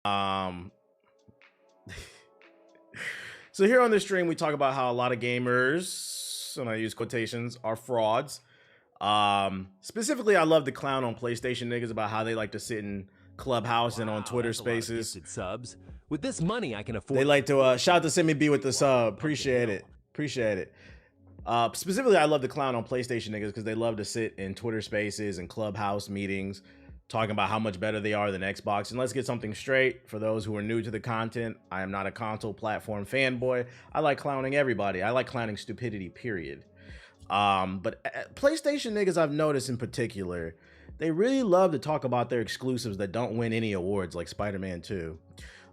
Um, so here on this stream, we talk about how a lot of gamers, and I use quotations, are frauds. Specifically, I love the clown on PlayStation niggas about how they like to sit in Clubhouse and on Twitter Spaces. Subs. With this money, I can afford. They like to shout out to Simi B with the sub. Appreciate it. Appreciate it. Specifically, I love the clown on PlayStation niggas because they love to sit in Twitter Spaces and Clubhouse meetings talking about how much better they are than Xbox. And let's get something straight for those who are new to the content. I am not a console platform fanboy. I like clowning everybody. I like clowning stupidity, period. But PlayStation niggas, I've noticed in particular, they really love to talk about their exclusives that don't win any awards, like Spider-Man 2.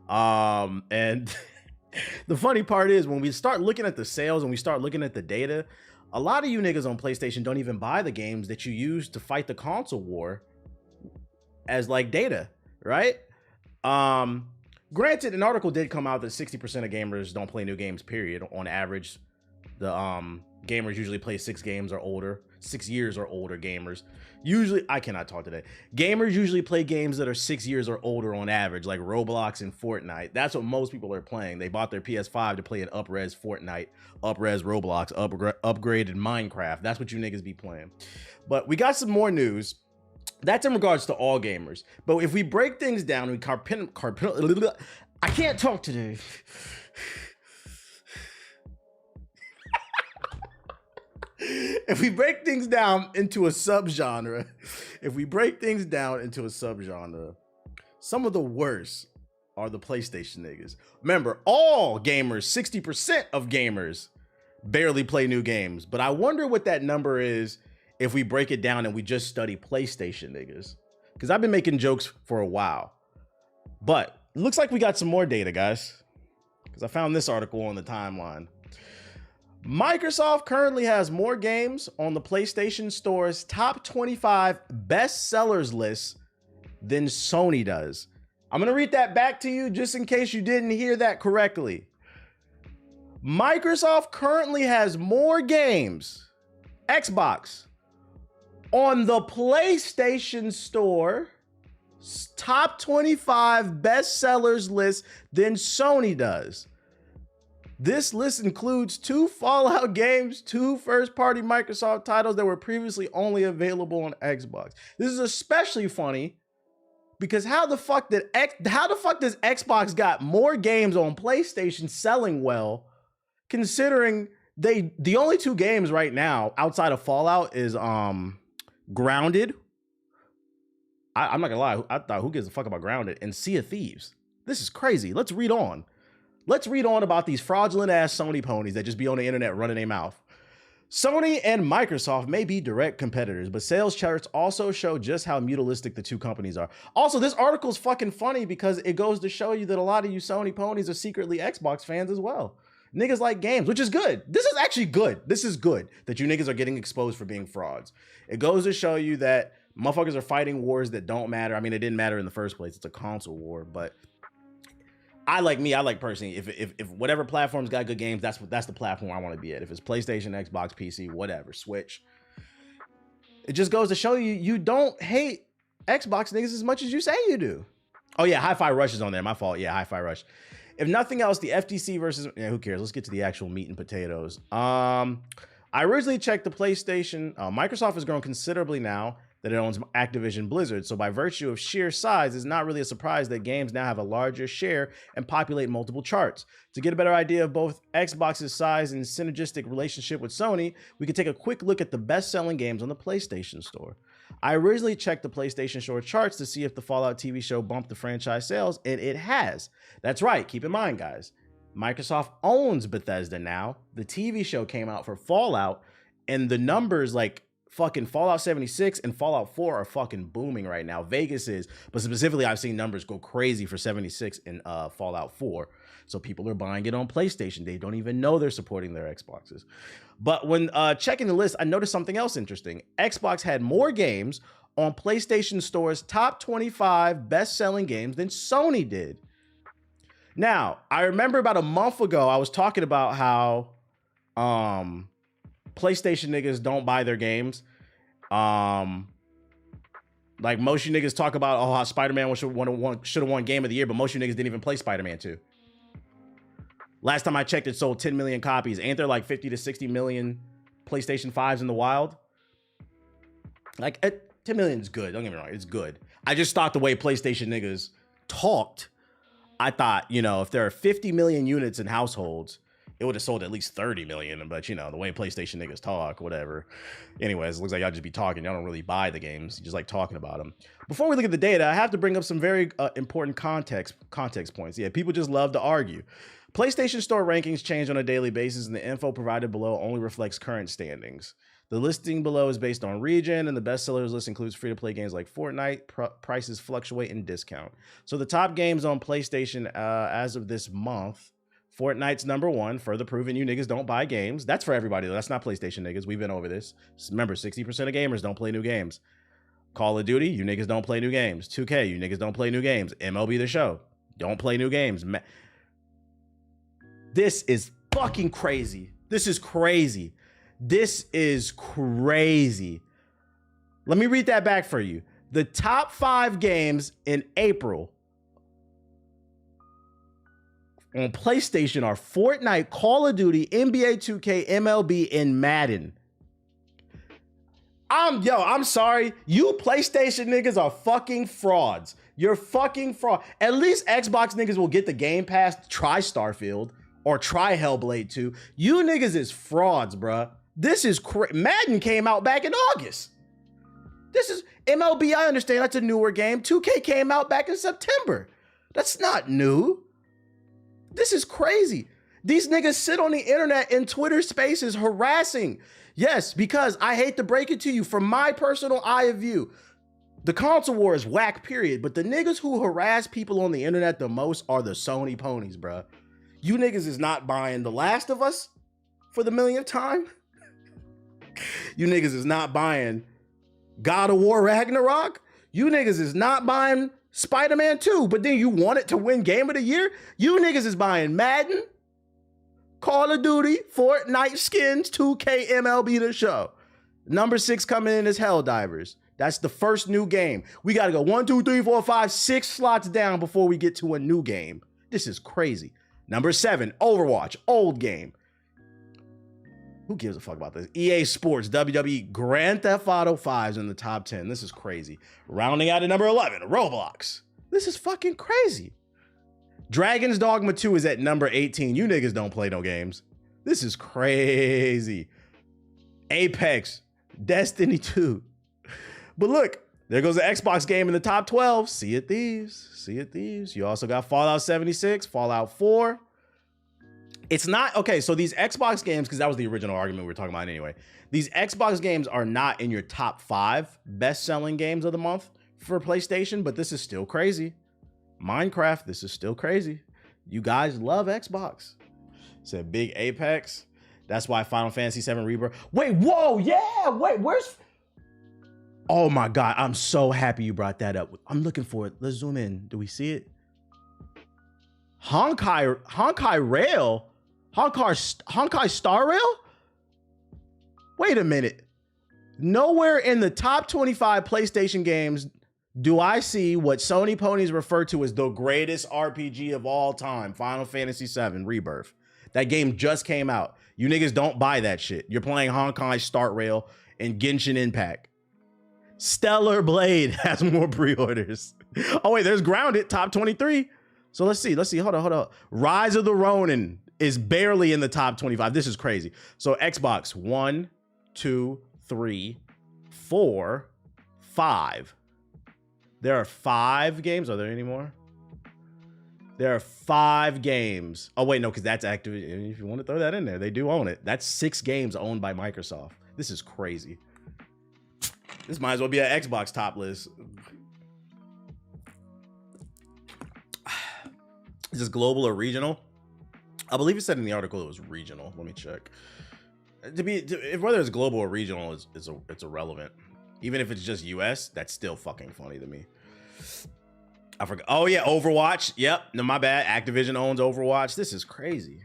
And the funny part is when we start looking at the sales and we start looking at the data, a lot of you niggas on PlayStation don't even buy the games that you use to fight the console war as like data, right? Granted, an article did come out that 60% of gamers don't play new games, period. On average, the gamers usually play 6 games or older, 6 years or older gamers. Usually, I cannot talk today. Gamers usually play games that are 6 years or older on average, like Roblox and Fortnite. That's what most people are playing. They bought their PS5 to play an up-res Fortnite, up-res Roblox, upgraded Minecraft. That's what you niggas be playing. But we got some more news. That's in regards to all gamers. But if we break things down, I can't talk today. If we break things down into a subgenre, some of the worst are the PlayStation niggas. Remember, all gamers, 60% of gamers barely play new games. But I wonder what that number is if we break it down and we just study PlayStation niggas. Because I've been making jokes for a while. But it looks like we got some more data, guys. Because I found this article on the timeline. Microsoft currently has more games on the PlayStation Store's top 25 best sellers list than Sony does. I'm going to read that back to you just in case you didn't hear that correctly. Microsoft currently has more games, Xbox, on the PlayStation Store top 25 best sellers list than Sony does. This list includes 2 Fallout games, 2 first-party Microsoft titles that were previously only available on Xbox. This is especially funny because how the fuck does Xbox got more games on PlayStation selling well, considering the only 2 games right now outside of Fallout is Grounded. I'm not gonna lie, I thought who gives a fuck about Grounded, and Sea of Thieves. This is crazy. Let's read on. Let's read on about these fraudulent ass Sony ponies that just be on the internet running their mouth. Sony and Microsoft may be direct competitors, but sales charts also show just how mutualistic the 2 companies are. Also, this article is fucking funny because it goes to show you that a lot of you Sony ponies are secretly Xbox fans as well. Niggas like games, which is good. This is actually good. This is good that you niggas are getting exposed for being frauds. It goes to show you that motherfuckers are fighting wars that don't matter. I mean, it didn't matter in the first place. It's a console war, but I like personally, if whatever platform's got good games, that's the platform I want to be at. If it's PlayStation, Xbox, PC, whatever, Switch. It just goes to show you, you don't hate Xbox niggas as much as you say you do. Oh yeah, Hi-Fi Rush is on there. My fault. Yeah, Hi-Fi Rush. If nothing else, the FTC versus, yeah, who cares? Let's get to the actual meat and potatoes. I originally checked the PlayStation. Microsoft has grown considerably now that it owns Activision Blizzard. So by virtue of sheer size, it's not really a surprise that games now have a larger share and populate multiple charts. To get a better idea of both Xbox's size and synergistic relationship with Sony, we could take a quick look at the best-selling games on the PlayStation Store. I originally checked the PlayStation Store charts to see if the Fallout TV show bumped the franchise sales, and it has. That's right, keep in mind, guys. Microsoft owns Bethesda now. The TV show came out for Fallout, and the numbers like fucking Fallout 76 and Fallout 4 are fucking booming right now. Vegas is, but specifically I've seen numbers go crazy for 76 and Fallout 4. So people are buying it on PlayStation. They don't even know they're supporting their Xboxes. But when checking the list, I noticed something else interesting. Xbox had more games on PlayStation Store's top 25 best-selling games than Sony did. Now, I remember about a month ago, I was talking about how PlayStation niggas don't buy their games. Like most of you niggas talk about, oh, how Spider-Man should have won Game of the Year, but most of you niggas didn't even play Spider-Man 2. Last time I checked, it sold 10 million copies. Ain't there like 50 to 60 million PlayStation 5s in the wild? Like 10 million is good. Don't get me wrong, it's good. I just thought the way PlayStation niggas talked, I thought, you know, if there are 50 million units in households, it would have sold at least 30 million. But you know, the way PlayStation niggas talk, whatever. Anyways, it looks like y'all just be talking. Y'all don't really buy the games. You just like talking about them. Before we look at the data, I have to bring up some very important context points. Yeah, people just love to argue. PlayStation Store rankings change on a daily basis, and the info provided below only reflects current standings. The listing below is based on region, and the bestsellers list includes free-to-play games like Fortnite. Prices fluctuate and discount. So the top games on PlayStation as of this month, Fortnite's #1, further proving you niggas don't buy games. That's for everybody, though. That's not PlayStation niggas. We've been over this. Remember, 60% of gamers don't play new games. Call of Duty, you niggas don't play new games. 2K, you niggas don't play new games. MLB The Show, don't play new games. This is fucking crazy. This is crazy. This is crazy. Let me read that back for you. The top 5 games in April on PlayStation are Fortnite, Call of Duty, NBA 2K, MLB, and Madden. I'm sorry. You PlayStation niggas are fucking frauds. You're fucking fraud. At least Xbox niggas will get the Game Pass, try Starfield, or try Hellblade 2. You niggas is frauds, bruh. This is Madden came out back in August. This is MLB, I understand that's a newer game. 2K came out back in September. That's not new. This is crazy. These niggas sit on the internet in Twitter spaces harassing. Yes, because I hate to break it to you, from my personal eye of view, the console war is whack, period. But the niggas who harass people on the internet the most are the Sony ponies, bruh. You niggas is not buying The Last of Us for the millionth time. You niggas is not buying God of War Ragnarok. You niggas is not buying Spider-Man 2, but then you want it to win Game of the Year? You niggas is buying Madden, Call of Duty, Fortnite skins, 2K, MLB The Show. #6 coming in is Helldivers. That's the first new game. We gotta go 1, 2, 3, 4, 5, 6 slots down before we get to a new game. This is crazy. #7, Overwatch, old game. Who gives a fuck about this? EA Sports, WWE, Grand Theft Auto 5's in the top 10. This is crazy. Rounding out at #11, Roblox. This is fucking crazy. Dragon's Dogma 2 is at #18. You niggas don't play no games. This is crazy. Apex, Destiny 2. But look, there goes the Xbox game in the top 12. See it thieves. See it thieves. You also got Fallout 76, Fallout 4. It's not, okay, so these Xbox games, because that was the original argument we were talking about anyway. These Xbox games are not in your top 5 best-selling games of the month for PlayStation, but this is still crazy. Minecraft, this is still crazy. You guys love Xbox. It's a big Apex. That's why Final Fantasy VII Rebirth. Wait, whoa, yeah, wait, where's... Oh my God, I'm so happy you brought that up. I'm looking for it. Let's zoom in. Do we see it? Honkai Rail? Honkai Star Rail? Wait a minute. Nowhere in the top 25 PlayStation games do I see what Sony ponies refer to as the greatest RPG of all time, Final Fantasy VII Rebirth. That game just came out. You niggas don't buy that shit. You're playing Honkai Star Rail and Genshin Impact. Stellar Blade has more pre-orders. Oh wait, there's Grounded, top 23. So let's see. Hold on. Rise of the Ronin is barely in the top 25. This is crazy. So Xbox, 1, 2, 3, 4, 5. There are 5 games. Are there any more? There are 5 games. Oh wait, no, because that's Activision. If you want to throw that in there, they do own it. That's 6 games owned by Microsoft. This is crazy. This might as well be an Xbox top list. Is this global or regional? I believe it said in the article it was regional. Let me check. Whether it's global or regional it's irrelevant. Even if it's just US, that's still fucking funny to me. I forgot. Oh yeah, Overwatch. Yep. No, my bad. Activision owns Overwatch. This is crazy.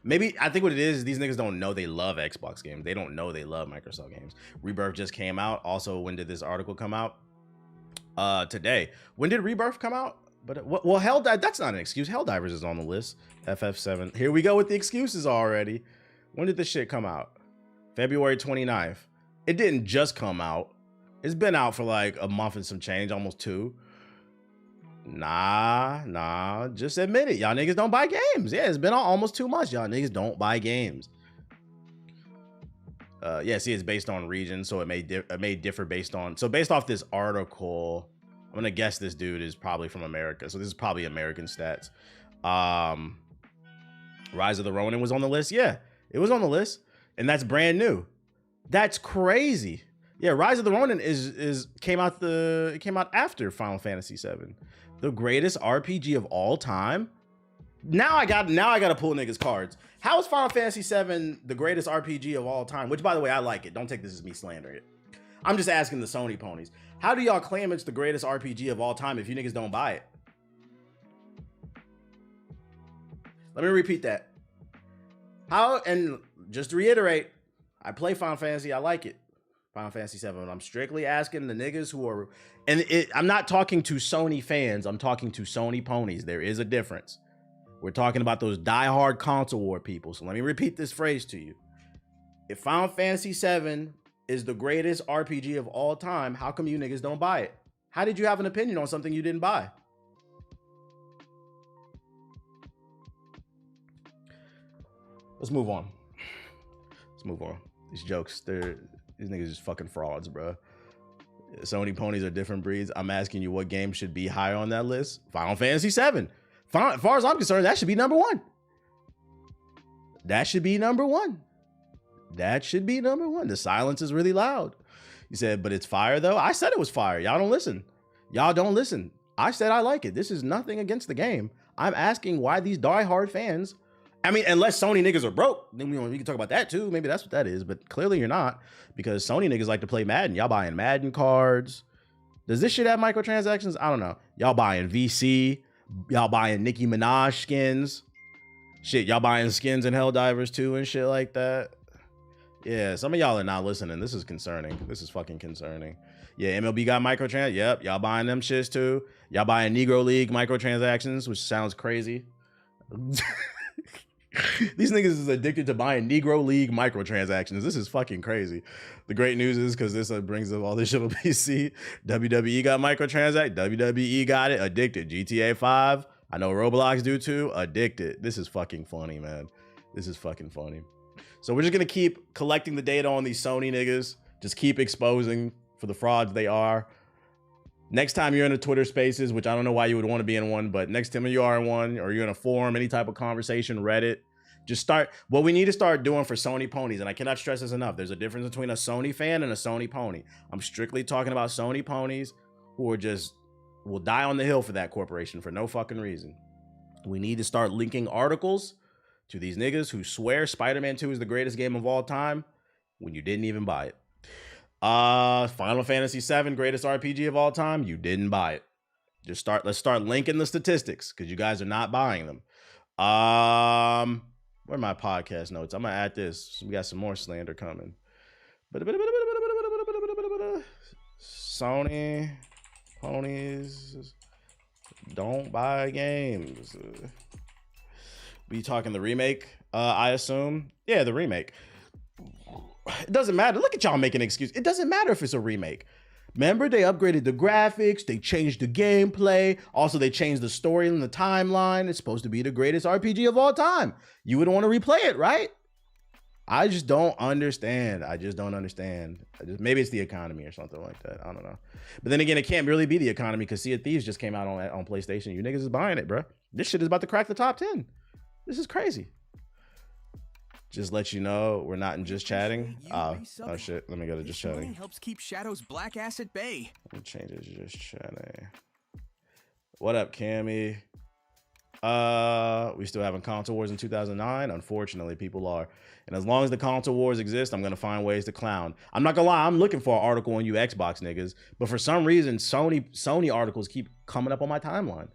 Maybe I think what it is these niggas don't know they love Xbox games. They don't know they love Microsoft games. Rebirth just came out. Also, when did this article come out? Today. When did Rebirth come out? But well, that's not an excuse. Helldivers is on the list. FF7. Here we go with the excuses already. When did this shit come out? February 29th. It didn't just come out. It's been out for like a month and some change, almost 2. Nah. Just admit it. Y'all niggas don't buy games. Yeah, it's been almost 2 months. Y'all niggas don't buy games. Yeah, see, it's based on region, so it may differ based on. So based off this article, I'm gonna guess this dude is probably from America. So this is probably American stats. Rise of the Ronin was on the list. Yeah, it was on the list, and that's brand new. That's crazy. Yeah, Rise of the Ronin came out after Final Fantasy VII, the greatest RPG of all time. Now I gotta pull niggas cards. How is Final Fantasy VII the greatest RPG of all time? Which, by the way, I like it. Don't take this as me slandering it. I'm just asking the Sony ponies. How do y'all claim it's the greatest RPG of all time if you niggas don't buy it? Let me repeat that. How, and just to reiterate, I play Final Fantasy. I like it. Final Fantasy VII. I'm strictly asking the niggas who are, I'm not talking to Sony fans. I'm talking to Sony ponies. There is a difference. We're talking about those diehard console war people. So let me repeat this phrase to you. If Final Fantasy VII is the greatest RPG of all time, how come you niggas don't buy it? How did you have an opinion on something you didn't buy? Let's move on. These jokes, these niggas just fucking frauds, bro. Sony ponies are different breeds. I'm asking you what game should be higher on that list. Final Fantasy VII. As far as I'm concerned, that should be number 1. That should be number 1. The silence is really loud. You said, but it's fire though. I said it was fire. Y'all don't listen. I said I like it. This is nothing against the game. I'm asking why these diehard fans. I mean, unless Sony niggas are broke, then we can talk about that too. Maybe that's what that is. But clearly you're not, because Sony niggas like to play Madden. Y'all buying Madden cards. Does this shit have microtransactions? I don't know. Y'all buying VC. Y'all buying Nicki Minaj skins. Shit, y'all buying skins in Helldivers too and shit like that. Yeah, some of y'all are not listening. This is concerning. This is fucking concerning. Yeah, MLB got microtrans. Yep, y'all buying them shits too. Y'all buying Negro League microtransactions, which sounds crazy. These niggas is addicted to buying Negro League microtransactions. This is fucking crazy. The great news is, because this brings up all this shit on PC, WWE got microtransact. WWE got it. Addicted. GTA 5. I know Roblox do too. Addicted. This is fucking funny, man. This is fucking funny. So we're just going to keep collecting the data on these Sony niggas. Just keep exposing for the frauds they are. Next time you're in a Twitter Spaces, which I don't know why you would want to be in one, but next time you are in one, or you're in a forum, any type of conversation, Reddit, just start. What we need to start doing for Sony ponies, and I cannot stress this enough, there's a difference between a Sony fan and a Sony pony. I'm strictly talking about Sony ponies who are just, will die on the hill for that corporation for no fucking reason. We need to start linking articles to these niggas who swear Spider-Man 2 is the greatest game of all time when you didn't even buy it. Final Fantasy VII, greatest RPG of all time. You didn't buy it. Let's start linking the statistics, because you guys are not buying them. Where are my podcast notes? I'm gonna add this. We got some more slander coming. Sony ponies don't buy games. We talking the remake? I assume. Yeah, the remake. It doesn't matter. Look at y'all making an excuse. It doesn't matter if it's a remake. Remember, they upgraded the graphics, they changed the gameplay. Also, they changed the story and the timeline. It's supposed to be the greatest RPG of all time. You would want to replay it, right? I just don't understand. Maybe it's the economy or something like that. I don't know. But then again, it can't really be the economy, because Sea of Thieves just came out on PlayStation. You niggas is buying it, bro. This shit is about to crack the top 10. This is crazy. Just let you know, we're not in just chatting. Oh shit, let me go to just chatting. Helps keep shadows black ass at bay. Let me change it to just chatting. What up, Cammy? We still having console wars in 2009. Unfortunately, people are. And as long as the console wars exist, I'm gonna find ways to clown. I'm not gonna lie, I'm looking for an article on you Xbox niggas, but for some reason, Sony articles keep coming up on my timeline.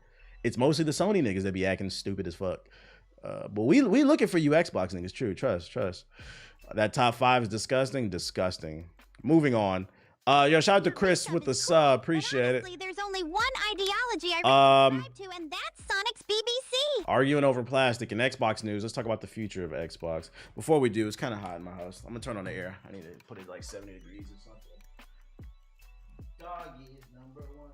It's mostly the Sony niggas that be acting stupid as fuck. But we looking for you Xbox niggas. True, trust. That top 5 is disgusting. Moving on. Yo, shout out to Chris with the sub. Appreciate it. There's only one ideology I really subscribe to, and that's Sonic's BBC. Arguing over plastic and Xbox news. Let's talk about the future of Xbox. Before we do, it's kind of hot in my house. I'm gonna turn on the air. I need to put it like 70 degrees or something. Doggy is number one.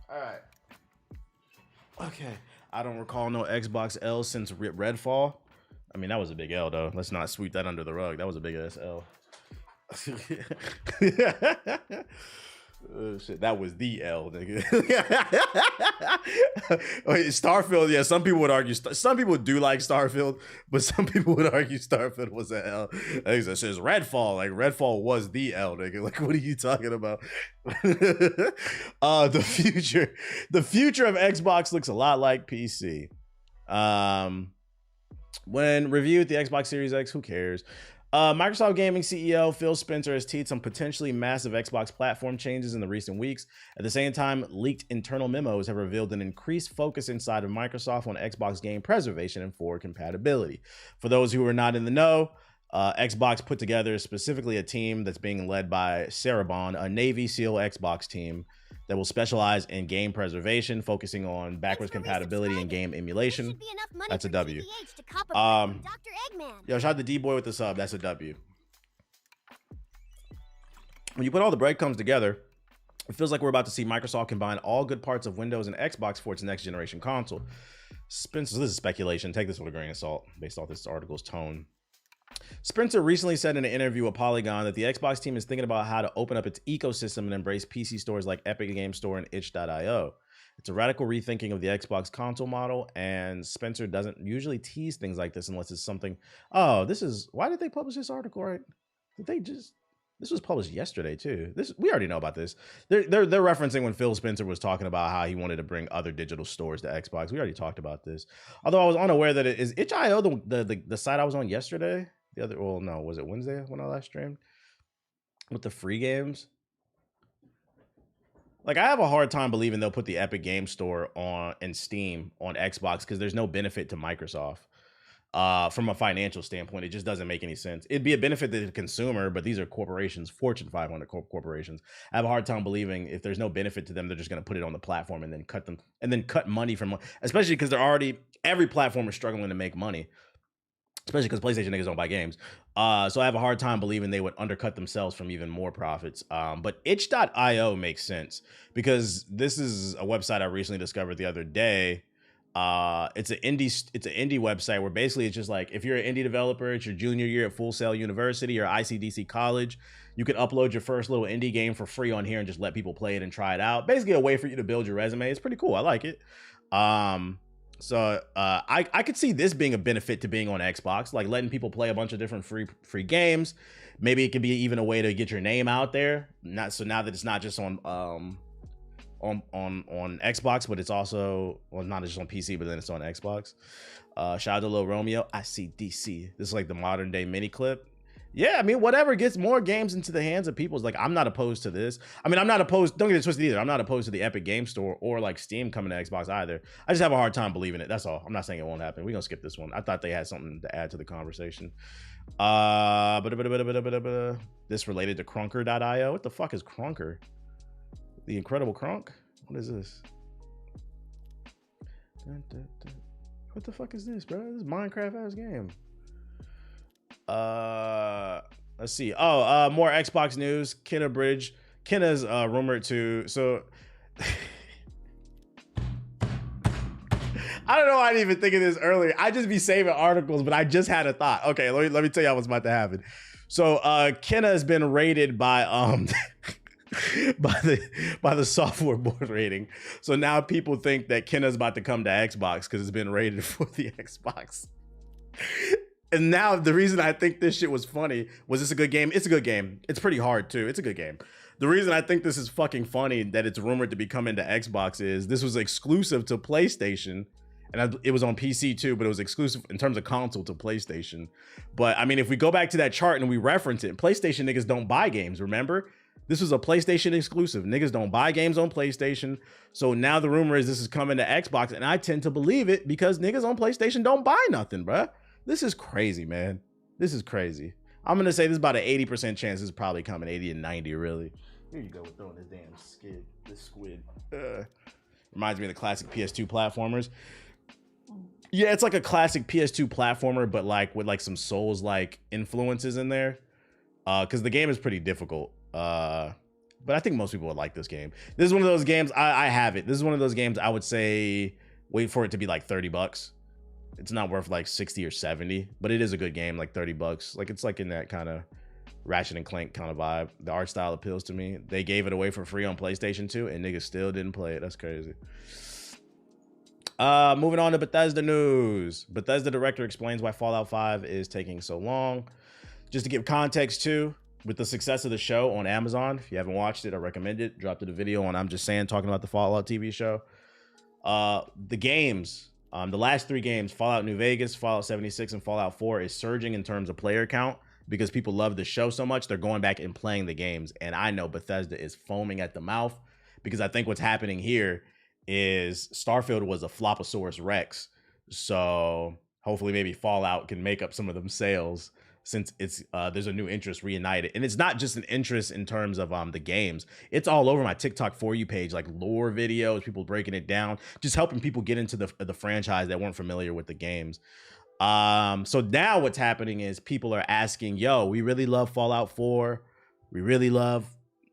All right. Okay. I don't recall no Xbox L since Redfall. I mean, that was a big L though. Let's not sweep that under the rug. That was a big ass L. Oh, shit, that was the L, nigga. Wait, Starfield, yeah, some people would argue, some people do like Starfield, but some people would argue Starfield was an L. Like, that shit is Redfall, like Redfall was the L, nigga. Like, what are you talking about? The future of Xbox looks a lot like PC. When reviewed the Xbox Series X, who cares? Microsoft Gaming CEO Phil Spencer has teased some potentially massive Xbox platform changes in the recent weeks. At the same time, leaked internal memos have revealed an increased focus inside of Microsoft on Xbox game preservation and forward compatibility. For those who are not in the know, Xbox put together specifically a team that's being led by Cerebon, a Navy SEAL Xbox team that will specialize in game preservation, focusing on backwards compatibility and game emulation. That's a W. Yo, shout out to D-Boy with the sub. That's a W. When you put all the breadcrumbs together, it feels like we're about to see Microsoft combine all good parts of Windows and Xbox for its next generation console. Spencer, this is speculation. Take this with a grain of salt based off this article's tone. Spencer recently said in an interview with Polygon that the Xbox team is thinking about how to open up its ecosystem and embrace PC stores like Epic Games Store and itch.io. It's a radical rethinking of the Xbox console model, and Spencer doesn't usually tease things like this unless it's something, oh, this is, why did they publish this article, right? This was published yesterday too. We already know about this. They're referencing when Phil Spencer was talking about how he wanted to bring other digital stores to Xbox. We already talked about this. Although I was unaware that it is itch.io the site I was on yesterday. Was it Wednesday when I last streamed? With the free games? Like, I have a hard time believing they'll put the Epic Game Store on and Steam on Xbox because there's no benefit to Microsoft. From a financial standpoint, it just doesn't make any sense. It'd be a benefit to the consumer, but these are corporations, Fortune 500 corporations. I have a hard time believing if there's no benefit to them, they're just going to put it on the platform and then cut money from, especially because every platform is struggling to make money. Especially because PlayStation niggas don't buy games. So I have a hard time believing they would undercut themselves from even more profits. But itch.io makes sense because this is a website I recently discovered the other day. It's an indie website where basically it's just like, if you're an indie developer, it's your junior year at Full Sail University or ICDC college, you can upload your first little indie game for free on here and just let people play it and try it out. Basically a way for you to build your resume. It's pretty cool. I like it. So I could see this being a benefit to being on Xbox, like letting people play a bunch of different free games. Maybe it could be even a way to get your name out there. Now that it's not just on Xbox, but it's also, well, not just on PC, but then it's on Xbox. Shout out to Lil Romeo, ICDC. This is like the modern day mini clip. Yeah, I mean, whatever gets more games into the hands of people is like, I'm not opposed to this. I mean, I'm not opposed, don't get it twisted either. I'm not opposed to the Epic Game Store or like Steam coming to Xbox either. I just have a hard time believing it. That's all. I'm not saying it won't happen. We're gonna skip this one. I thought they had something to add to the conversation. This related to Crunker.io. What the fuck is Crunker? The Incredible Crunk? What is this? What the fuck is this, bro? This is Minecraft ass game. Let's see. More Xbox news. Kenna's rumored to, so I don't know why I didn't even think of this earlier. I just be saving articles, but I just had a thought. Okay, let me tell you what's about to happen. So Kenna has been rated by by the software board rating. So now people think that Kenna's about to come to Xbox because it's been rated for the Xbox. And now the reason I think this shit was funny was, it's a good game. It's a good game. It's pretty hard too. It's a good game. The reason I think this is fucking funny that it's rumored to be coming to Xbox is this was exclusive to PlayStation, and it was on PC too, but it was exclusive in terms of console to PlayStation. But I mean, if we go back to that chart and we reference it, PlayStation niggas don't buy games, remember? This was a PlayStation exclusive. Niggas don't buy games on PlayStation. So now the rumor is this is coming to Xbox, and I tend to believe it because niggas on PlayStation don't buy nothing, bruh. This is crazy, man. This is crazy. I'm gonna say this is about an 80% chance this is probably coming, 80 and 90, really. Here you go with throwing this damn squid. Reminds me of the classic PS2 platformers. Yeah, it's like a classic PS2 platformer, but like with like some Souls-like influences in there. Because the game is pretty difficult. But I think most people would like this game. This is one of those games, I have it. This is one of those games I would say wait for it to be like $30. It's not worth like 60 or 70, but it is a good game, like $30. Like it's like in that kind of Ratchet and Clank kind of vibe. The art style appeals to me. They gave it away for free on PlayStation 2 and niggas still didn't play it. That's crazy. Moving on to Bethesda news. Bethesda director explains why Fallout 5 is taking so long. Just to give context too, with the success of the show on Amazon, if you haven't watched it, I recommend it. Dropped it a video on I'm Just Saying, talking about the Fallout TV show. The games, the last 3 games, Fallout New Vegas, Fallout 76, and Fallout 4 is surging in terms of player count because people love the show so much. They're going back and playing the games. And I know Bethesda is foaming at the mouth because I think what's happening here is Starfield was a Floposaurus Rex. So hopefully maybe Fallout can make up some of them sales since it's there's a new interest reunited. And it's not just an interest in terms of the games. It's all over my TikTok For You page, like lore videos, people breaking it down, just helping people get into the franchise that weren't familiar with the games. So now what's happening is people are asking, yo, we really love Fallout 4. We really love,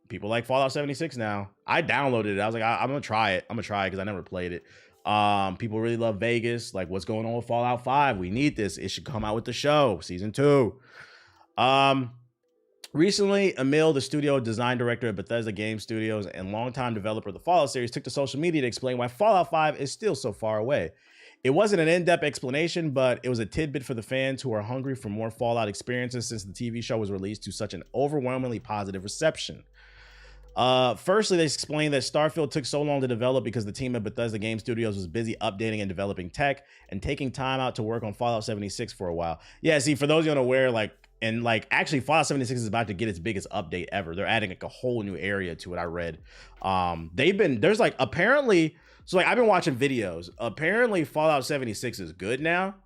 people like Fallout 76 now. I downloaded it. I was like, I'm gonna try it. I'm gonna try it because I never played it. People really love Vegas. Like, what's going on with Fallout 5? We need this. It should come out with the show, season 2. Recently, Emil, the studio design director at Bethesda Game Studios and longtime developer of the Fallout series, took to social media to explain why Fallout 5 is still so far away. It wasn't an in-depth explanation, but it was a tidbit for the fans who are hungry for more Fallout experiences since the TV show was released to such an overwhelmingly positive reception. Firstly, they explained that Starfield took so long to develop because the team at Bethesda Game Studios was busy updating and developing tech and taking time out to work on Fallout 76 for a while. Yeah, see, for those of you unaware, actually Fallout 76 is about to get its biggest update ever. They're adding like a whole new area to it, I read. There's like, apparently, so like I've been watching videos. Apparently Fallout 76 is good now.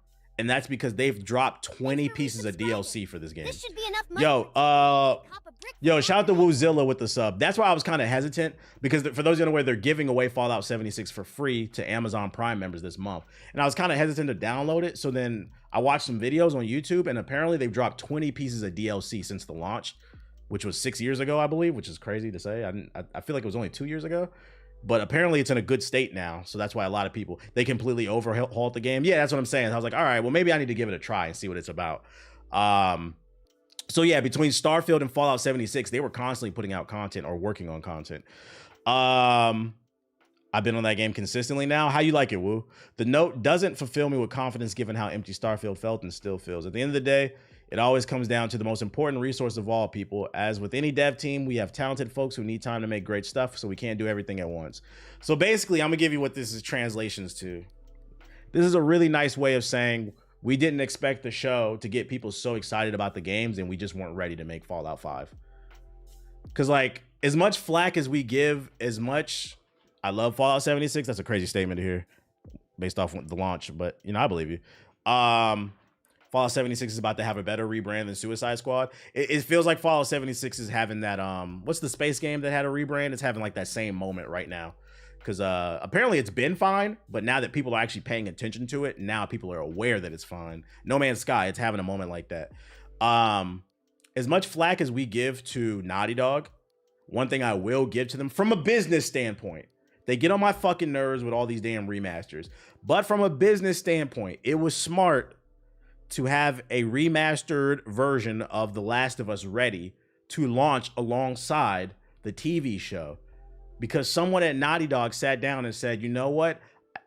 And that's because they've dropped 20 pieces of DLC for this game. This should be enough money. Shout out to Woozilla with the sub. That's why I was kind of hesitant because for those who don't know, they're giving away Fallout 76 for free to Amazon Prime members this month. And I was kind of hesitant to download it. So then I watched some videos on YouTube and apparently they've dropped 20 pieces of DLC since the launch, which was 6 years ago, I believe, which is crazy to say. I feel like it was only 2 years ago. But apparently it's in a good state now. So that's why a lot of people, they completely overhauled the game. Yeah, that's what I'm saying. I was like, all right, well, maybe I need to give it a try and see what it's about. So yeah, between Starfield and Fallout 76, they were constantly putting out content or working on content. I've been on that game consistently now. How you like it, Woo? The note doesn't fulfill me with confidence given how empty Starfield felt and still feels. At the end of the day, it always comes down to the most important resource of all, people. As with any dev team, we have talented folks who need time to make great stuff, so we can't do everything at once. So basically, I'm gonna give you what this is translations to. This is a really nice way of saying we didn't expect the show to get people so excited about the games and we just weren't ready to make Fallout 5. Because like, as much flack as we give, as much, I love Fallout 76. That's a crazy statement to hear based off the launch, but you know, I believe you. Fallout 76 is about to have a better rebrand than Suicide Squad. It feels like Fallout 76 is having that, what's the space game that had a rebrand? It's having like that same moment right now. Because apparently it's been fine, but now that people are actually paying attention to it, now people are aware that it's fine. No Man's Sky, it's having a moment like that. As much flack as we give to Naughty Dog, one thing I will give to them from a business standpoint, they get on my fucking nerves with all these damn remasters. But from a business standpoint, it was smart to have a remastered version of The Last of Us ready to launch alongside the TV show. Because someone at Naughty Dog sat down and said, you know what?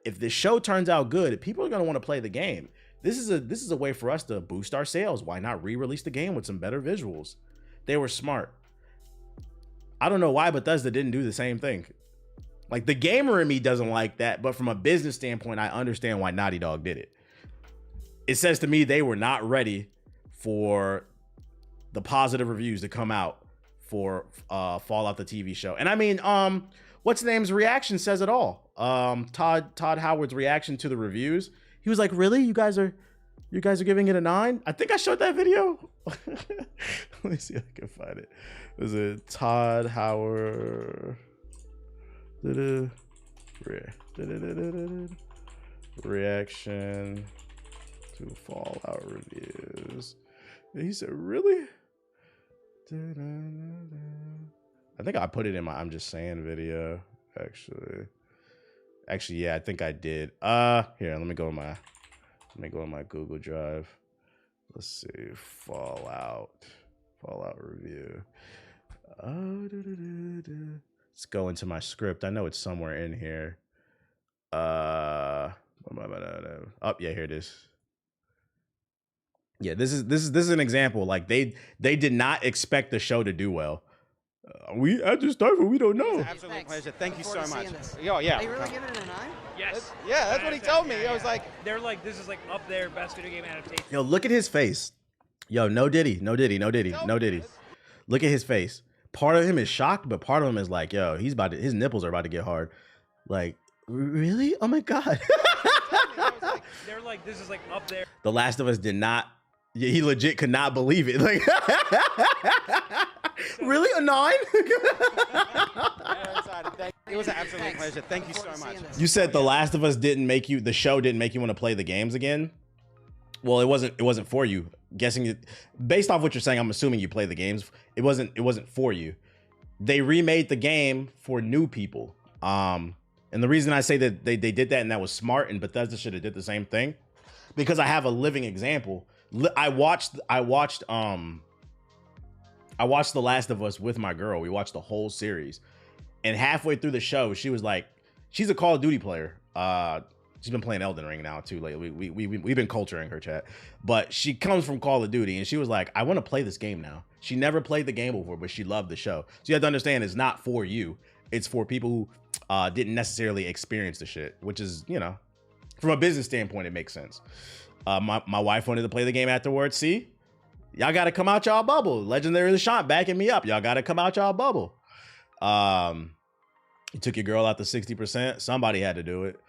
If this show turns out good, people are going to want to play the game. This is a way for us to boost our sales. Why not re-release the game with some better visuals? They were smart. I don't know why Bethesda didn't do the same thing. Like, the gamer in me doesn't like that, but from a business standpoint, I understand why Naughty Dog did it. It says to me they were not ready for the positive reviews to come out for Fallout the TV show. And I mean, what's the name's reaction says it all. Todd Howard's reaction to the reviews. He was like, "Really? You guys are giving it a 9?" I think I showed that video. Let me see if I can find it. Was it Todd Howard reaction to Fallout reviews? And he said, "Really?" I think I put it in my I'm Just Saying video, actually, yeah, I think I did. Here, let me go in my Google Drive. Let's see, Fallout review. Let's go into my script. I know it's somewhere in here. Oh yeah, here it is. Yeah, this is an example. Like, they did not expect the show to do well. We at the start, we don't know. It's an absolute pleasure. Thank you so much. Oh, yeah. Are you really giving it a 9? Yes. Yeah, that's what he told me. I was like, they're like, this is like up there, best video game adaptation. Yo, look at his face. Yo, no Diddy. Look at his face. Part of him is shocked, but part of him is like, yo, his nipples are about to get hard. Like, really? Oh my God. They're like, this is like up there. The Last of Us did not. Yeah, he legit could not believe it. Like, really, a 9? it was an absolute pleasure. Thank you so much. You said The Last of Us the show didn't make you want to play the games again. Well, it wasn't for you. Guessing it, based off what you're saying, I'm assuming you play the games. It wasn't for you. They remade the game for new people. And the reason I say that they did that and that was smart, and Bethesda should have did the same thing, because I have a living example. I watched The Last of Us with my girl. We watched the whole series, and halfway through the show, she was like, she's a Call of Duty player. She's been playing Elden Ring now too lately. We've been culturing her chat, but she comes from Call of Duty, and she was like, I want to play this game now. She never played the game before, but she loved the show. So you have to understand, it's not for you. It's for people who didn't necessarily experience the shit, which is, you know, from a business standpoint, it makes sense. My wife wanted to play the game afterwards. See, y'all got to come out y'all bubble. Legendary LeShant backing me up. Y'all got to come out y'all bubble. You took your girl out to 60%. Somebody had to do it.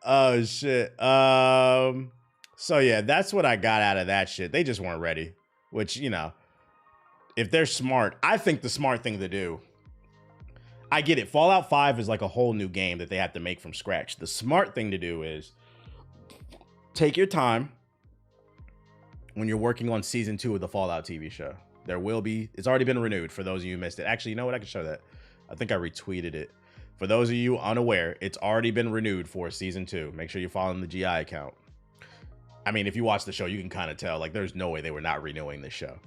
Oh shit. So yeah, that's what I got out of that shit. They just weren't ready, which, you know, if they're smart, I think the smart thing to do, I get it. Fallout 5 is like a whole new game that they have to make from scratch. The smart thing to do is take your time when you're working on season 2 of the Fallout TV show. It's already been renewed for those of you who missed it. Actually, you know what? I can show that. I think I retweeted it. For those of you unaware, it's already been renewed for season 2. Make sure you're following the GI account. I mean, if you watch the show, you can kind of tell, like, there's no way they were not renewing this show.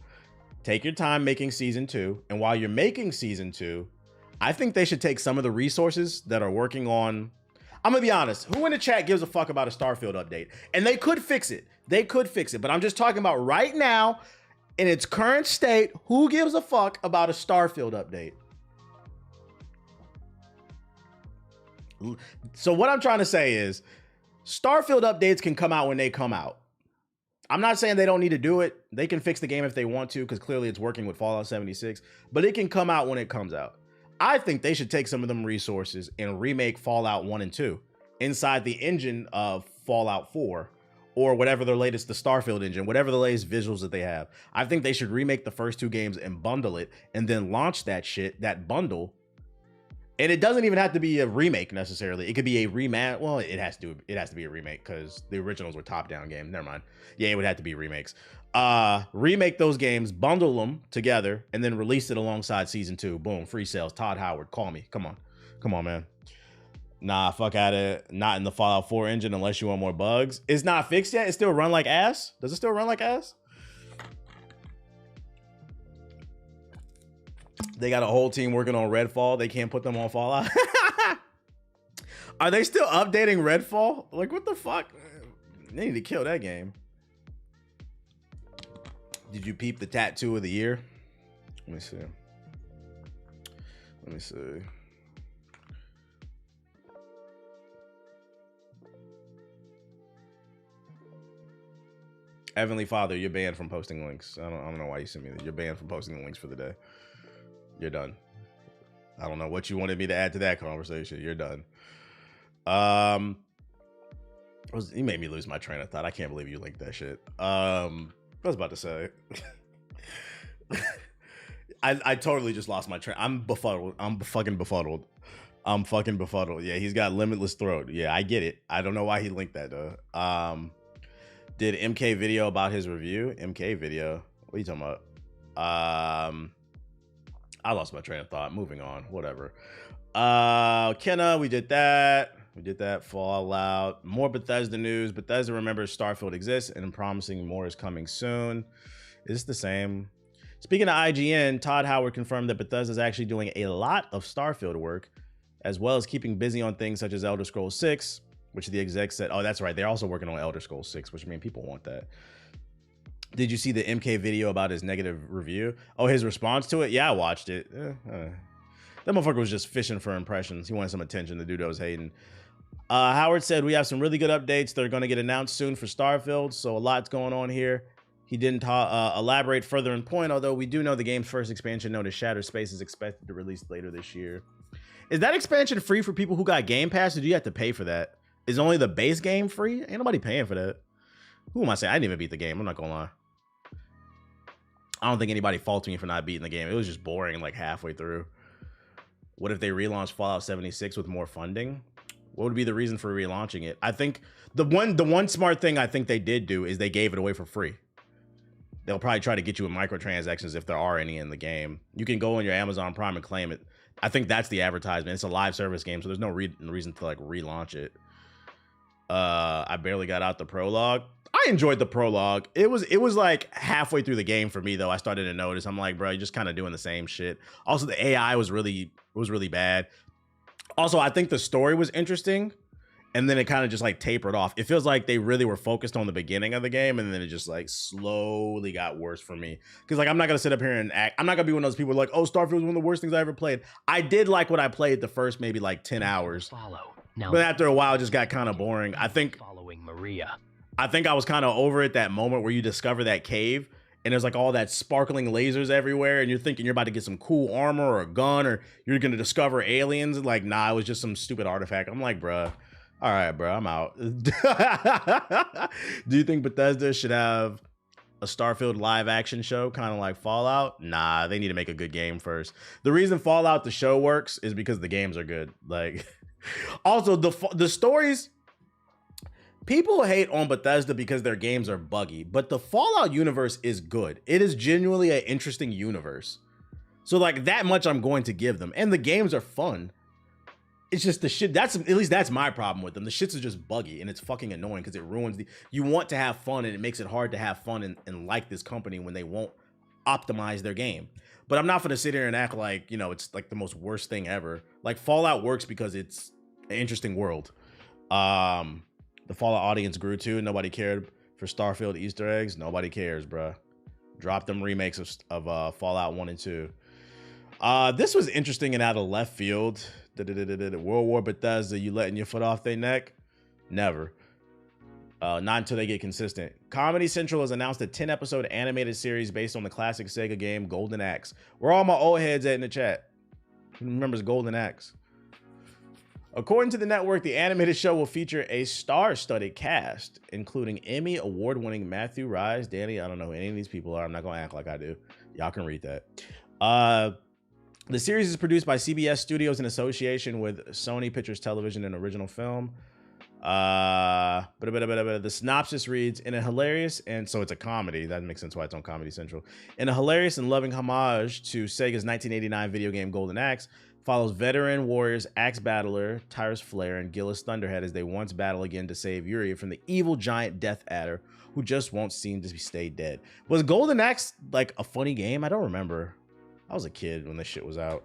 Take your time making season 2. And while you're making season 2, I think they should take some of the resources that are working on. I'm going to be honest. Who in the chat gives a fuck about a Starfield update? And they could fix it. But I'm just talking about right now, in its current state, who gives a fuck about a Starfield update? So what I'm trying to say is Starfield updates can come out when they come out. I'm not saying they don't need to do it. They can fix the game if they want to, because clearly it's working with Fallout 76, but it can come out when it comes out. I think they should take some of them resources and remake Fallout 1 and 2 inside the engine of Fallout 4 or whatever the Starfield engine, whatever the latest visuals that they have. I think they should remake the first 2 games and bundle it and then launch that bundle. And it doesn't even have to be a remake necessarily. It could be a rematch. Well, it has to be a remake because the originals were top-down games. Never mind. Yeah, it would have to be remakes. Remake those games, bundle them together, and then release it alongside season 2. Boom, free sales. Todd Howard, call me. Come on, man. Nah, fuck at it. Not in the Fallout 4 engine unless you want more bugs. It's not fixed yet. It still run like ass. Does it still run like ass? They got a whole team working on Redfall. They can't put them on Fallout. Are they still updating Redfall? Like, what the fuck? They need to kill that game. Did you peep the tattoo of the year? Let me see. Let me see. Heavenly Father, you're banned from posting links. I don't know why you sent me that. You're banned from posting the links for the day. You're done. I don't know what you wanted me to add to that conversation. You're done. You made me lose my train of thought. I can't believe you linked that shit. I was about to say. I totally just lost my train. I'm befuddled. I'm fucking befuddled. Yeah, he's got limitless throat. Yeah, I get it. I don't know why he linked that though. Did MK video about his review? MK video? What are you talking about? I lost my train of thought. Moving on. Whatever. Kenna, we did that. Fallout. More Bethesda news. Bethesda remembers Starfield exists and promising more is coming soon. Is this the same? Speaking of IGN, Todd Howard confirmed that Bethesda is actually doing a lot of Starfield work, as well as keeping busy on things such as Elder Scrolls 6, which the exec said, oh, that's right. They're also working on Elder Scrolls 6, which I mean, people want that. Did you see the MK video about his negative review? Oh, his response to it? Yeah, I watched it. That motherfucker was just fishing for impressions. He wanted some attention. The dude was hating. Howard said, we have some really good updates that are going to get announced soon for Starfield, so a lot's going on here. He didn't elaborate further in point, although we do know the game's first expansion known as Shattered Space is expected to release later this year. Is that expansion free for people who got Game Pass, or do you have to pay for that? Is only the base game free? Ain't nobody paying for that. Who am I saying? I didn't even beat the game. I'm not gonna lie. I don't think anybody faulted me for not beating the game. It was just boring like halfway through. What if they relaunched Fallout 76 with more funding? What would be the reason for relaunching it? I think the one smart thing I think they did do is they gave it away for free. They'll probably try to get you with microtransactions if there are any in the game. You can go on your Amazon Prime and claim it. I think that's the advertisement. It's a live service game, so there's no reason to like relaunch it. I barely got out the prologue. I enjoyed the prologue. It was like halfway through the game for me though. I started to notice. I'm like, bro, you're just kind of doing the same shit. Also, the AI was really bad. Also, I think the story was interesting, and then it kind of just like tapered off. It feels like they really were focused on the beginning of the game, and then it just like slowly got worse for me. Because like I'm not gonna sit up here and act. I'm not gonna be one of those people like, oh, Starfield was one of the worst things I ever played. I did like what I played the first maybe like 10 hours. But after a while, it just got kind of boring. I think I was kind of over it that moment where you discover that cave and there's like all that sparkling lasers everywhere and you're thinking you're about to get some cool armor or a gun or you're going to discover aliens. And like, nah, it was just some stupid artifact. I'm like, bruh, all right, bro, I'm out. Do you think Bethesda should have a Starfield live action show kind of like Fallout? Nah, they need to make a good game first. The reason Fallout the show works is because the games are good. Like, also the stories, people hate on Bethesda because their games are buggy, but the Fallout universe is good. It is genuinely an interesting universe. So like that much I'm going to give them, and the games are fun. It's just the shit, at least that's my problem with them. The shits are just buggy and it's fucking annoying because it ruins you want to have fun and it makes it hard to have fun and like this company when they won't optimize their game. But I'm not gonna sit here and act like, you know, it's like the most worst thing ever. Like Fallout works because it's an interesting world. The Fallout audience grew too. Nobody cared for Starfield Easter eggs. Nobody cares, bruh. Drop them remakes of Fallout 1 and 2. This was interesting and out of left field. World War Bethesda, you letting your foot off their neck? Never. Not until they get consistent. Comedy Central has announced a 10-episode animated series based on the classic Sega game Golden Axe. Where all my old heads at in the chat? Who remembers Golden Axe? According to the network, the animated show will feature a star-studded cast, including Emmy award-winning Matthew Rise. Danny, I don't know who any of these people are. I'm not going to act like I do. Y'all can read that. The series is produced by CBS Studios in association with Sony Pictures Television and Original Film. The synopsis reads, in a hilarious, and so it's a comedy, that makes sense why it's on Comedy Central. In a hilarious and loving homage to Sega's 1989 video game Golden Axe, follows veteran warriors Axe Battler, Tyrus Flare, and Gillis Thunderhead as they once battle again to save Yuria from the evil giant Death Adder, who just won't seem to stay dead. Was Golden Axe like a funny game? I don't remember. I was a kid when this shit was out.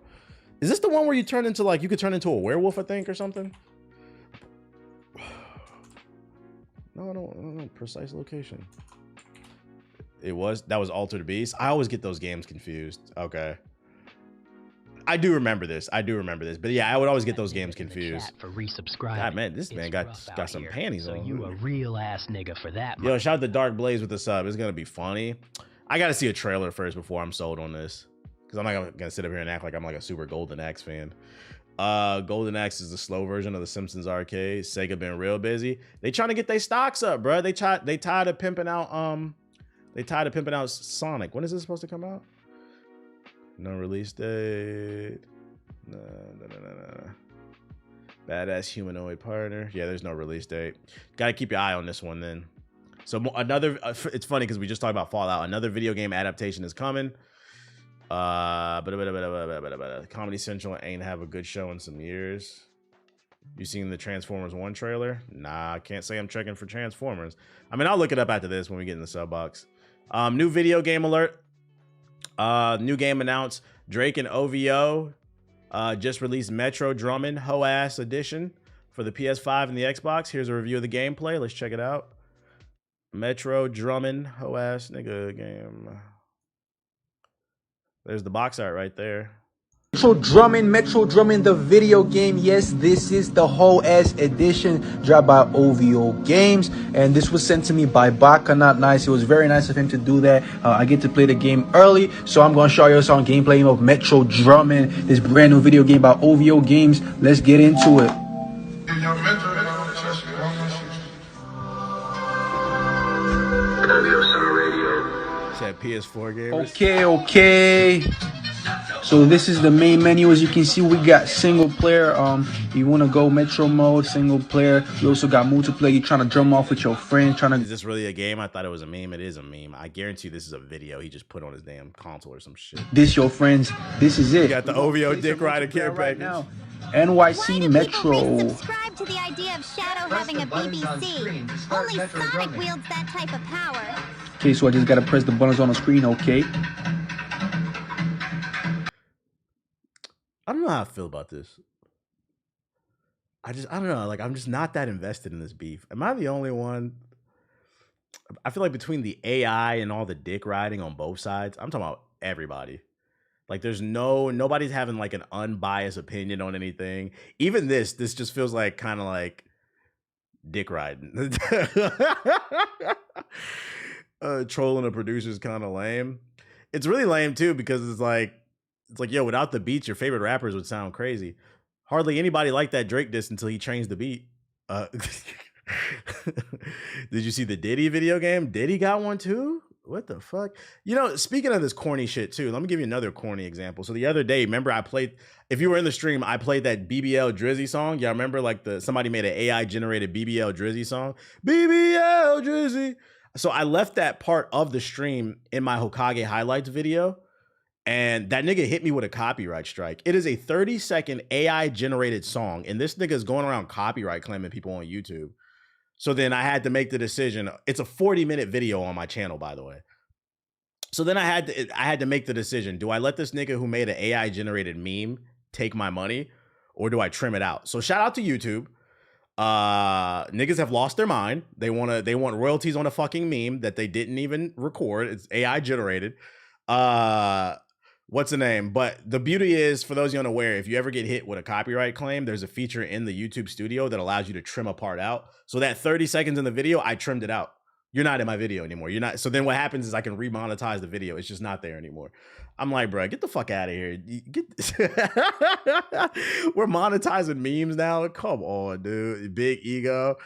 Is this the one where you turn into like, you could turn into a werewolf, I think, or something? No, I don't know. Precise location. That was Altered Beast. I always get those games confused. Okay. I do remember this. But yeah, I would always get those games confused. For resubscribing. God, man, this man got some here, panties so on. you a real ass nigga for that. Yo, shout out to Dark Blaze with the sub. It's gonna be funny. I gotta see a trailer first before I'm sold on this, because I'm not gonna sit up here and act like I'm like a super Golden Axe fan. Golden Axe is the slow version of the Simpsons arcade. Sega been real busy. They trying to get their stocks up, bro. They tired of pimping out Sonic. When is this supposed to come out? No release date. No. Badass humanoid partner. Yeah, there's no release date. Got to keep your eye on this one then. So another, it's funny because we just talked about Fallout. Another video game adaptation is coming. Comedy Central ain't have a good show in some years. You seen the Transformers 1 trailer? Nah, I can't say I'm checking for Transformers. I mean, I'll look it up after this when we get in the sub box. New video game alert. New game announced. Drake and OVO just released Metro Drummond Ho-Ass Edition for the PS5 and the Xbox. Here's a review of the gameplay. Let's check it out. Metro Drummond Ho-Ass nigga game. There's the box art right there. Metro Drummond, the video game. Yes, this is the whole-ass edition dropped by OVO Games, and this was sent to me by Baka Not Nice. It was very nice of him to do that. I get to play the game early, so I'm going to show you some gameplay of Metro Drummond, this brand new video game by OVO Games. Let's get into it. Said PS4 gamers. Okay. So this is the main menu. As you can see, we got single player. You want to go Metro mode, single player. You also got multiplayer. You're trying to drum off with your friends. Is this really a game? I thought it was a meme. It is a meme. I guarantee this is a video he just put on his damn console or some shit. This your friends. This is it. You got the OVO Dick Rider care package. Now. NYC Metro. Subscribe to the idea of Shadow having a BBC. Only Sonic wields that type of power. Okay, so I just gotta press the buttons on the screen. Okay. I don't know how I feel about this. I don't know. Like, I'm just not that invested in this beef. Am I the only one? I feel like between the AI and all the dick riding on both sides, I'm talking about everybody. Like, there's nobody's having like an unbiased opinion on anything. Even this just feels like kind of like dick riding. Trolling a producer is kind of lame. It's really lame too, because it's like, yo, without the beats, your favorite rappers would sound crazy. Hardly anybody liked that Drake diss until he changed the beat. Did you see the Diddy video game? Diddy got one too? What the fuck? You know, speaking of this corny shit too, let me give you another corny example. So the other day, remember if you were in the stream, I played that BBL Drizzy song. Y'all remember somebody made an AI generated BBL Drizzy song? BBL Drizzy. So I left that part of the stream in my Hokage highlights video, and that nigga hit me with a copyright strike. It is a 30-second AI generated song, and this nigga is going around copyright claiming people on YouTube. So then I had to make the decision. It's a 40-minute video on my channel, by the way. So then I had to make the decision. Do I let this nigga who made an AI generated meme take my money, or do I trim it out? So shout out to YouTube. Niggas have lost their mind. They want royalties on a fucking meme that they didn't even record. It's AI generated. What's the name? But the beauty is, for those of you unaware, if you ever get hit with a copyright claim, there's a feature in the YouTube studio that allows you to trim a part out. So that 30 seconds in the video, I trimmed it out. You're not in my video anymore. You're not. So then what happens is I can remonetize the video. It's just not there anymore. I'm like, bro, get the fuck out of here. We're monetizing memes now. Come on, dude. Big ego.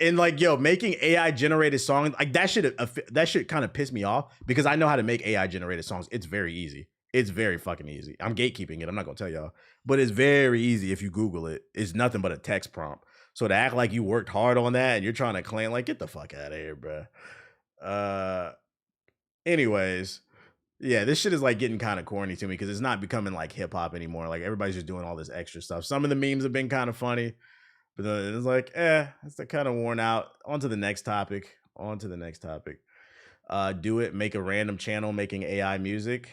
And like, yo, making AI generated songs, like that shit kind of pissed me off, because I know how to make AI generated songs. It's very easy. It's very fucking easy. I'm gatekeeping it. I'm not gonna tell y'all, but it's very easy if you Google it. It's nothing but a text prompt. So to act like you worked hard on that and you're trying to claim, like, get the fuck out of here, bro. Anyways, yeah, this shit is like getting kind of corny to me, because it's not becoming like hip hop anymore. Like, everybody's just doing all this extra stuff. Some of the memes have been kind of funny, but then it's like, it's kind of worn out. On to the next topic. Do it. Make a random channel making AI music.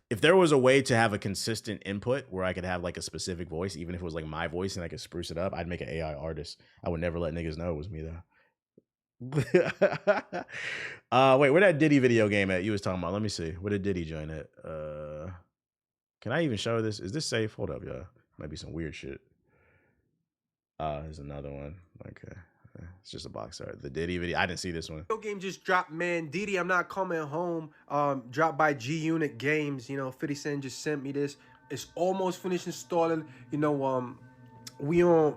If there was a way to have a consistent input where I could have like a specific voice, even if it was like my voice and I could spruce it up, I'd make an AI artist. I would never let niggas know it was me though. Wait, where that Diddy video game at? You was talking about. Let me see. Where did Diddy join at? Can I even show this? Is this safe? Hold up, y'all. Might be some weird shit. There's another one. Okay. It's just a box art. The Diddy video. I didn't see this one. Video game just dropped, man. Diddy, I'm Not Coming Home. Dropped by G Unit Games. You know, 50 Cent just sent me this. It's almost finished installing. You know, we on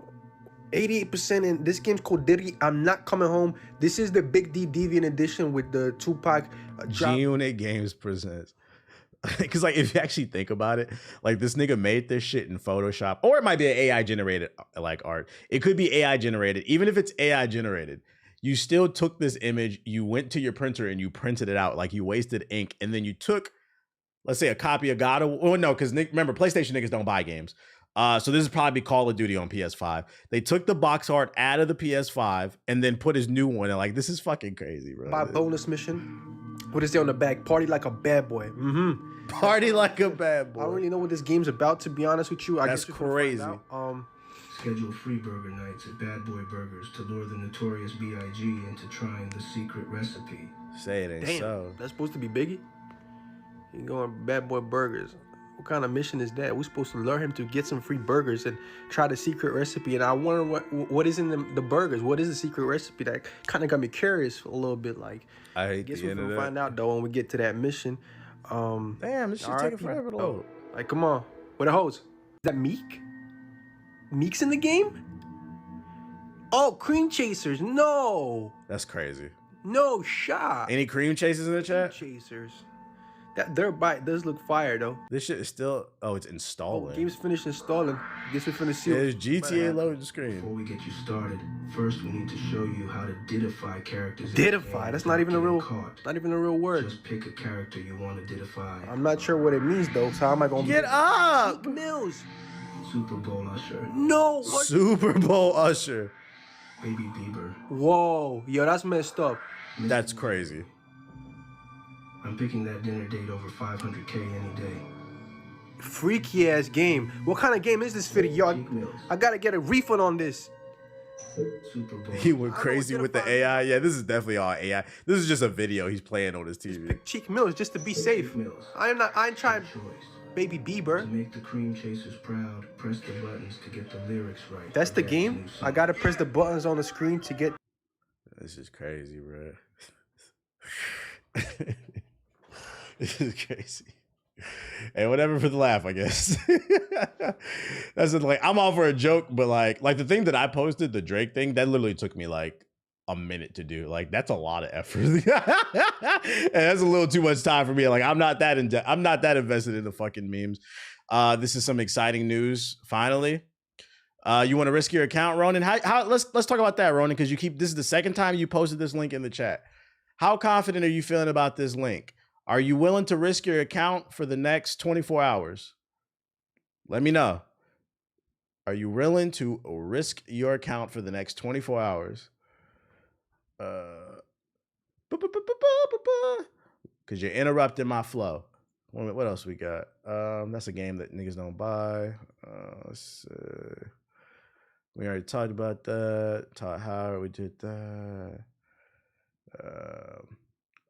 88%, and this game's called Diddy, I'm Not Coming Home. This is the Big D Deviant edition with the Tupac drop. G-Unit Games presents. Because, like, if you actually think about it, like, this nigga made this shit in Photoshop, or it might be an AI generated, like, art. It could be AI generated. Even if it's AI generated, you still took this image, you went to your printer and you printed it out. Like, you wasted ink, and then you took, let's say, a copy of God of War. Oh, no, because remember, PlayStation niggas don't buy games. So this is probably Call of Duty on PS5. They took the box art out of the PS5 and then put his new one. And like, this is fucking crazy, bro. By bonus mission. What is there on the back? Party like a bad boy. Mm-hmm. Party like a bad boy. I don't really know what this game's about, to be honest with you. That's crazy. Schedule free burger nights at Bad Boy Burgers to lure the notorious B.I.G. into trying the secret recipe. Say it ain't Damn, so. that's supposed to be Biggie? You going Bad Boy Burgers. What kind of mission is that? We're supposed to lure him to get some free burgers and try the secret recipe. And I wonder what is in the burgers. What is the secret recipe? That kind of got me curious a little bit. Like, I guess we're gonna find out though when we get to that mission. Damn, this shit taking forever to load. Like, come on, where the hoes? Is that Meek? Meek's in the game? Oh, Cream Chasers. No. That's crazy. No shot. Any cream chasers in the chat? Cream Chasers. That their bite does look fire though. This shit is still. Oh, it's installing. Oh, game's finished installing. Guess we're finna see. There's GTA loading screen. Before we get you started, first we need to show you how to didify characters. Didify? That's not even a real. Not even a real word. Just pick a character you want to didify. I'm not sure what it means though. So how am I gonna get up? Meek Mills. Super Bowl Usher. No. What? Super Bowl Usher. Baby Bieber. Whoa, yo, that's messed up. That's crazy. I'm picking that dinner date over 500K any day. Freaky ass game. What kind of game is this for y'all? I gotta get a refund on this. Super Bowl. He went crazy with the AI. Yeah, this is definitely all AI. This is just a video he's playing on his TV. Pick Cheek Mills just to be safe. I ain't trying. Baby Bieber. To make the Cream Chasers proud, press the buttons to get the lyrics right. That's the game? I gotta press the buttons on the screen to get. This is crazy, bro. This is crazy. Hey, whatever for the laugh, I guess. That's like, I'm all for a joke, but like the thing that I posted, the Drake thing, that literally took me like a minute to do. Like, that's a lot of effort. And that's a little too much time for me. Like, I'm not that invested in the fucking memes. This is some exciting news. Finally, you want to risk your account, Ronan? How? Let's talk about that, Ronan, because this is the second time you posted this link in the chat. How confident are you feeling about this link? Are you willing to risk your account for the next 24 hours? Let me know. Are you willing to risk your account for the next 24 hours? Because you're interrupting my flow. What else we got? That's a game that niggas don't buy. We already talked about that. Todd Howard, we did that.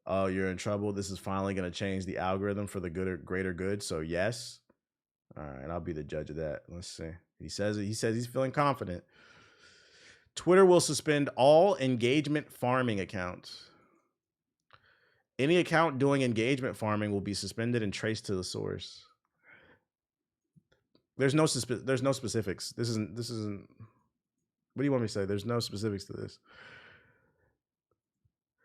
Oh, you're in trouble. This is finally going to change the algorithm for the greater good. So yes. All right, I'll be the judge of that. Let's see. He says he's feeling confident. Twitter will suspend all engagement farming accounts. Any account doing engagement farming will be suspended and traced to the source. There's no specifics. This isn't. What do you want me to say? There's no specifics to this.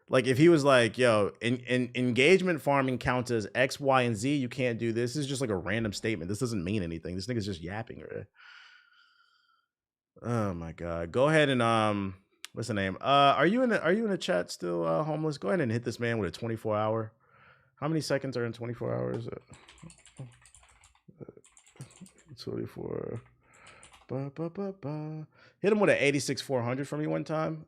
Like, if he was like, yo, in engagement farming counts as X, Y, and Z, you can't do this. This is just like a random statement. This doesn't mean anything. This nigga's just yapping, right? Oh my God. Go ahead and what's the name? Are you in the chat still, homeless? Go ahead and hit this man with a 24-hour. How many seconds are in 24 hours? 24. Hit him with an 86-400 for me one time.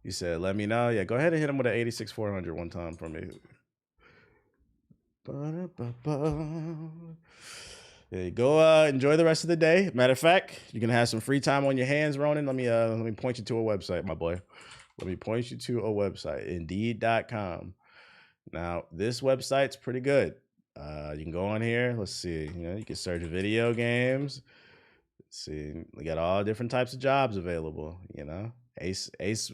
You said, let me know. Yeah, go ahead and hit him with an 86-400 one time for me. Yeah, go enjoy the rest of the day. Matter of fact, you're gonna have some free time on your hands, Ronan. Let me point you to a website, my boy. Let me point you to a website, Indeed.com. Now, this website's pretty good. You can go on here. Let's see. You can search video games. Let's see. We got all different types of jobs available. Ace,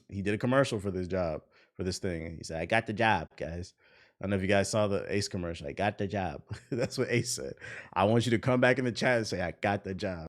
he did a commercial for this job, for this thing. He said, "I got the job, guys." I don't know if you guys saw the Ace commercial. I got the job. That's what Ace said. I want you to come back in the chat and say, "I got the job."